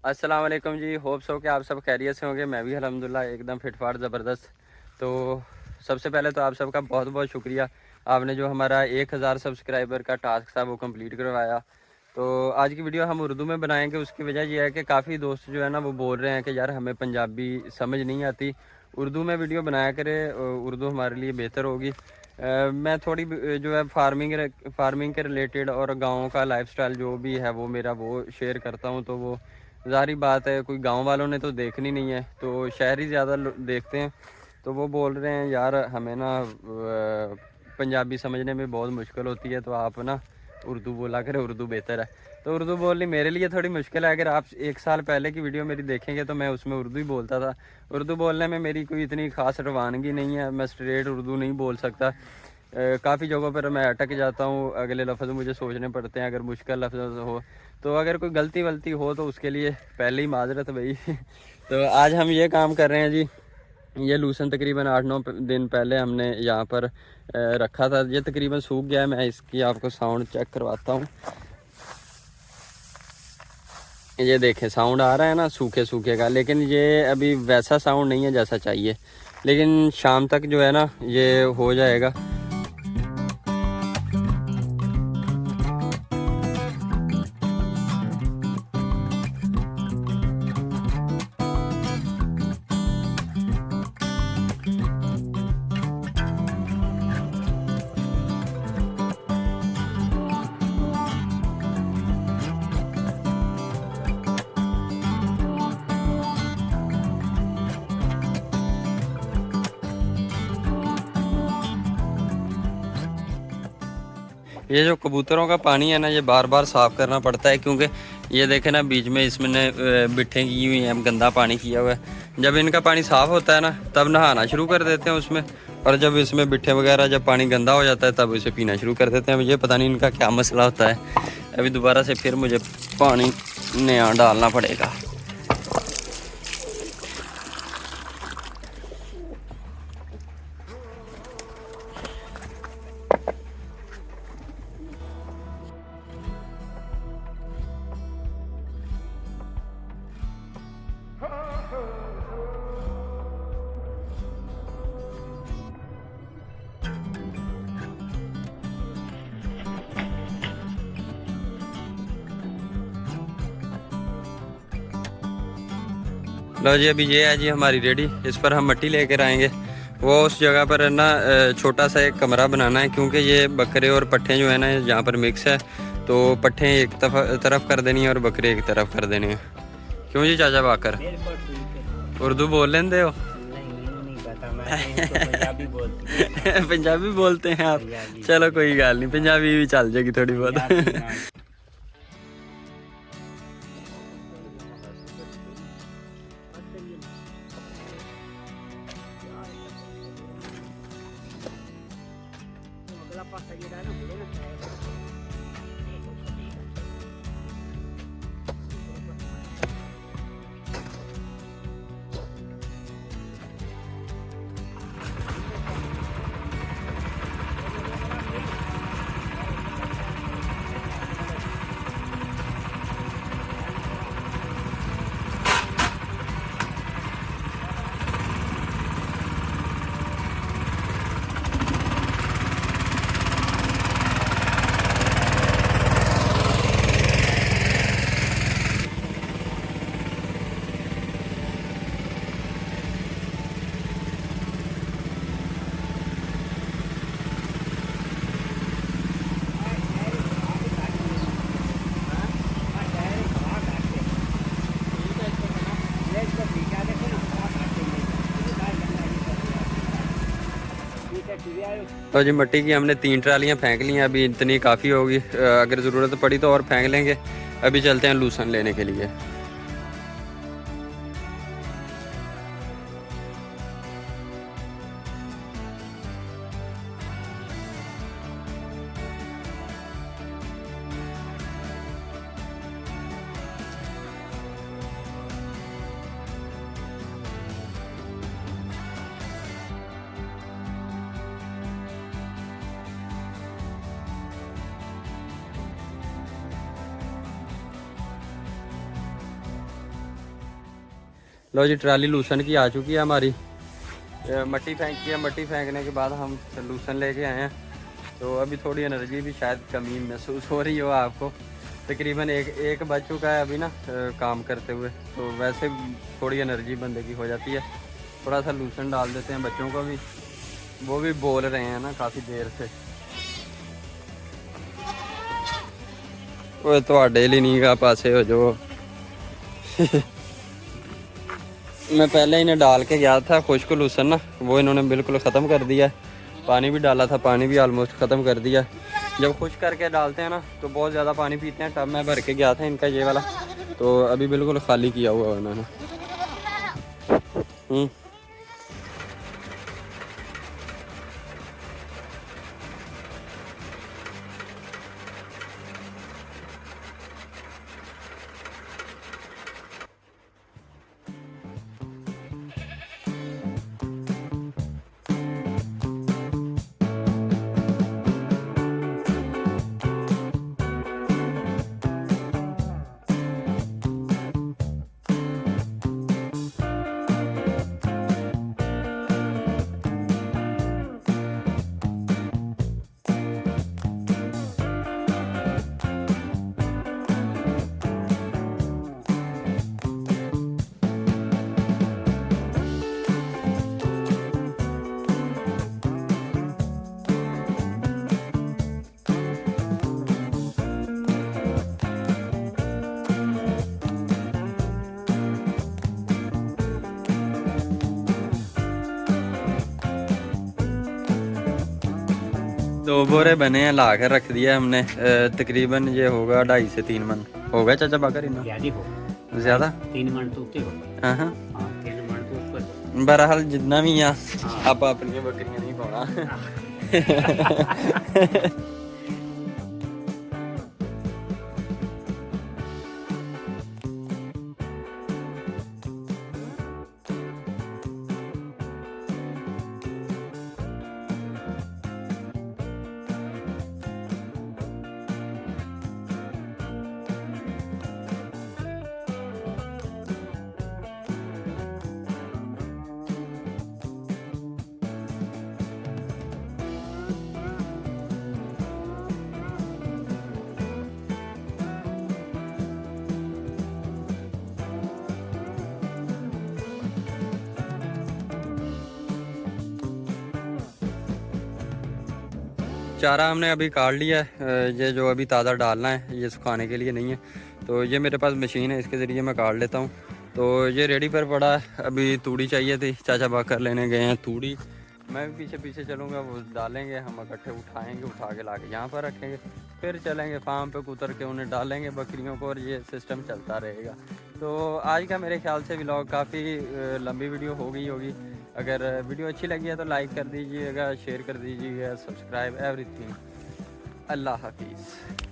अस्सलाम वालेकुम जी। Hope so कि आप सब खैरियत से होंगे। मैं भी अल्हम्दुलिल्लाह एकदम फिटफाट ज़बरदस्त। तो सबसे पहले तो आप सबका बहुत बहुत शुक्रिया, आपने जो हमारा 1000 सब्सक्राइबर का टास्क था वो कंप्लीट करवाया। तो आज की वीडियो हम उर्दू में बनाएंगे। उसकी वजह यह है कि काफ़ी दोस्त जो है ना वो बोल रहे हैं कि यार हमें पंजाबी समझ नहीं आती, उर्दू में वीडियो बनाया करें, उर्दू हमारे लिए बेहतर होगी। मैं थोड़ी जो है फार्मिंग के रिलेटेड और गाँव का लाइफस्टाइल जो भी है वो मेरा वो शेयर करता हूँ। तो वो ज़ाहिर बात है कोई गांव वालों ने तो देखनी नहीं है, तो शहरी ज़्यादा देखते हैं। तो वो बोल रहे हैं यार हमें ना पंजाबी समझने में बहुत मुश्किल होती है, तो आप ना उर्दू बोला करें, उर्दू बेहतर है। तो उर्दू बोलनी मेरे लिए थोड़ी मुश्किल है। अगर आप 1 साल पहले की वीडियो मेरी देखेंगे तो मैं उसमें उर्दू ही बोलता था। उर्दू बोलने में मेरी कोई इतनी ख़ास रवानगी नहीं है, मैं स्ट्रेट उर्दू नहीं बोल सकता। काफ़ी जगहों पर मैं अटक जाता हूँ, अगले लफ्ज़ मुझे सोचने पड़ते हैं अगर मुश्किल लफ्ज़ हो। तो अगर कोई गलती वलती हो तो उसके लिए पहले ही माजरत भाई। तो आज हम ये काम कर रहे हैं जी। ये लूसन तकरीबन 8-9 दिन पहले हमने यहाँ पर रखा था। ये तकरीबन सूख गया है। मैं इसकी आपको साउंड चेक करवाता हूँ। ये देखें साउंड आ रहा है ना सूखे सूखे का, लेकिन ये अभी वैसा साउंड नहीं है जैसा चाहिए। लेकिन शाम तक जो है ना ये हो जाएगा। ये जो कबूतरों का पानी है ना ये बार बार साफ़ करना पड़ता है, क्योंकि ये देखें ना बीच में इसमें बिट्ठे की हुई हैं, गंदा पानी किया हुआ है। जब इनका पानी साफ़ होता है ना तब नहाना शुरू कर देते हैं उसमें, और जब इसमें बिट्ठे वगैरह जब पानी गंदा हो जाता है तब इसे पीना शुरू कर देते हैं। मुझे पता नहीं इनका क्या मसला होता है। अभी दोबारा से फिर मुझे पानी नया डालना पड़ेगा। लो जी, अभी ये है जी हमारी रेडी। इस पर हम मिट्टी लेकर आएंगे। वो उस जगह पर है ना छोटा सा एक कमरा बनाना है, क्योंकि ये बकरे और पट्ठे जो है ना यहाँ पर मिक्स है। तो पट्ठे एक तरफ कर देनी है और बकरे एक तरफ कर देने हैं। क्यों जी चाचा बाकर उर्दू बोल लेंदे हो? नहीं पता, मैं पंजाबी पंजाबी बोलते हैं आप? चलो कोई गल नहीं, पंजाबी भी चल जाएगी थोड़ी बहुत। तो जी मिट्टी की हमने 3 ट्रालियाँ फेंक ली हैं। अभी इतनी काफ़ी होगी, अगर ज़रूरत पड़ी तो और फेंक लेंगे। अभी चलते हैं लूसन लेने के लिए। लो जी ट्राली लूसन की आ चुकी है हमारी, मट्टी फेंकी है। मट्टी फेंकने के बाद हम लूसन लेके आए हैं। तो अभी थोड़ी एनर्जी भी शायद कमी महसूस हो रही हो आपको। तकरीबन एक बज चुका है अभी ना काम करते हुए, तो वैसे थोड़ी एनर्जी बंदे की हो जाती है। थोड़ा सा लूसन डाल देते हैं बच्चों को भी, वो भी बोल रहे हैं ना काफ़ी देर से। वो तो डेली नहीं का पासे हो जो मैं पहले इन्हें डाल के गया था खुश्क लूसन ना, वो इन्होंने बिल्कुल ख़त्म कर दिया। पानी भी डाला था, पानी भी ऑलमोस्ट ख़त्म कर दिया। जब खुश करके डालते हैं ना तो बहुत ज़्यादा पानी पीते हैं। टब मैं भर के गया था इनका ये वाला, तो अभी बिल्कुल खाली किया हुआ है उन्होंने। दो बोरे बने हैं, ला कर रख दिया हमने। तकरीबन ये होगा 2.5 से 3 मन होगा चाचा बाकर इन्हों ज़्यादा 3 मन तो ऊपर होगा। हाँ 3 मन तो ऊपर। बहरहाल जितना भी यहाँ आप अपनी बकरियाँ नहीं पाना चारा हमने अभी काट लिया है। ये जो अभी ताज़ा डालना है, ये सुखाने के लिए नहीं है। तो ये मेरे पास मशीन है, इसके ज़रिए मैं काट लेता हूँ। तो ये रेडी पर पड़ा है। अभी तूड़ी चाहिए थी, चाचा बाकर लेने गए हैं तूड़ी। मैं भी पीछे पीछे चलूँगा, वो डालेंगे, हम इकट्ठे उठाएँगे, उठा के ला के यहाँ पर रखेंगे, फिर चलेंगे फार्म पे उतर के उन्हें डालेंगे बकरियों को, और ये सिस्टम चलता रहेगा। तो आज का मेरे ख्याल से व्लॉग काफ़ी लंबी वीडियो हो गई होगी। अगर वीडियो अच्छी लगी है तो लाइक कर दीजिएगा, शेयर कर दीजिएगा, सब्सक्राइब एवरीथिंग। अल्लाह हाफिज़।